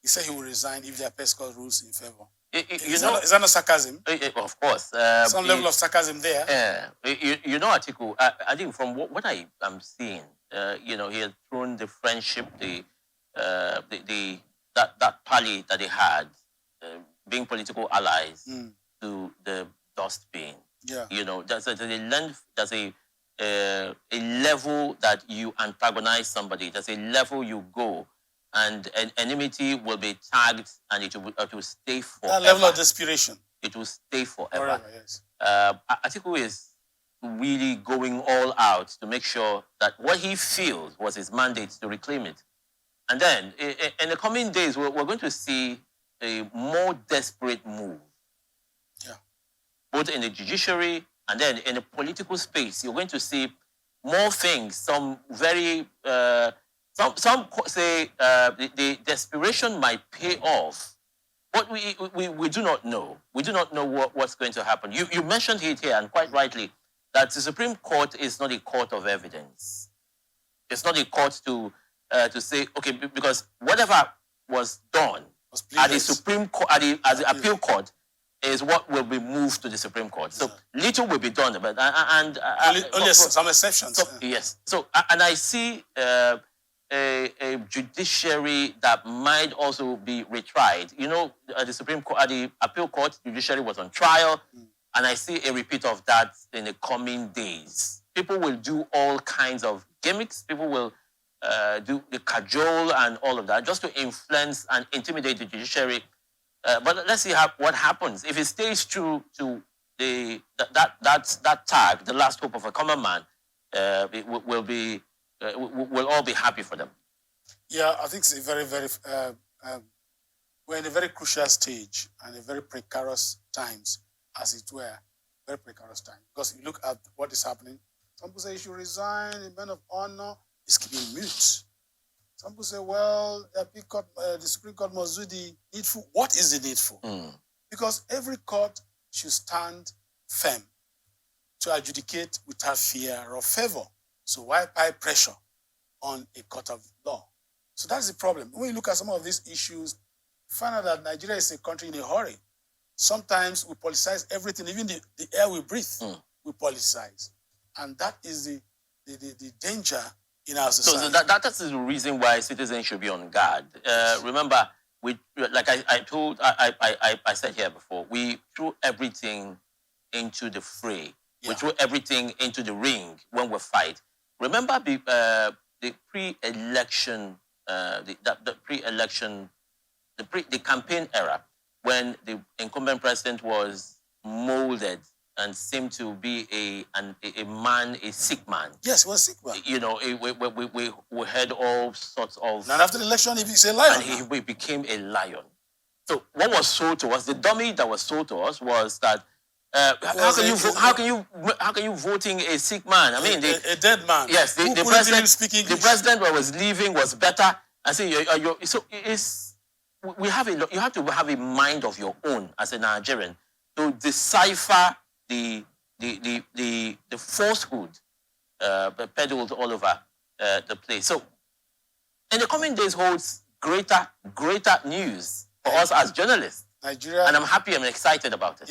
He said he will resign if there are PESCO rules in favor. Is that not sarcasm? Of course. Some level of sarcasm there. You know, Atiku, I think from what I am seeing, he has thrown the friendship, that party that they had, being political allies, to the dustbin. Yeah. There's a level that you antagonize somebody. There's a level you go, and an enmity will be tagged, and it will stay forever. That level of desperation. It will stay forever. Forever, yes. Atiku is really going all out to make sure that what he feels was his mandate to reclaim it. And then, in the coming days, we're going to see a more desperate move. Yeah. Both in the judiciary and then in the political space. You're going to see more things. Some very, some say the desperation might pay off. But we do not know. We do not know what's going to happen. You mentioned it here, and quite rightly, that the Supreme Court is not a court of evidence. It's not a court to say, okay, because whatever was done at the Supreme Court, at the appeal court, is what will be moved to the Supreme Court. So little will be done, but only some exceptions. So, yes. So and I see a judiciary that might also be retried. At the Supreme Court, at the appeal court, judiciary was on trial, and I see a repeat of that in the coming days. People will do all kinds of gimmicks. People will do the cajole and all of that just to influence and intimidate the judiciary. But let's see what happens. If it stays true to that tag, the last hope of a common man, we'll all be happy for them. Yeah, I think it's a very, very, we're in a very crucial stage and a very precarious times, as it were, very precarious time. Because you look at what is happening. Some people say you should resign, a man of honor is keeping mute. Some people say, well, the Supreme Court must do the needful. What is the needful? Because every court should stand firm to adjudicate without fear or favor. So why apply pressure on a court of law? So that's the problem. When you look at some of these issues, you find out that Nigeria is a country in a hurry. Sometimes we politicize everything, even the air we breathe, we politicize. And that is the danger in our society. So that's the reason why citizens should be on guard. Remember, like I said here before, we threw everything into the fray. Yeah. We threw everything into the ring when we fight. Remember the pre-election, the campaign era, when the incumbent president was molded and seemed to be a sick man. Yes, he was a sick man. We heard all sorts of... And after the election, he became a lion. And he became a lion. So what was sold to us, the dummy that was sold to us was that how can you voting a sick man? I mean, a dead man. Yes, the president was leaving was better. I say, so you have to have a mind of your own as a Nigerian to decipher the falsehood peddled all over the place. So, in the coming days holds greater news for us as journalists. Nigeria, and I'm happy and excited about it.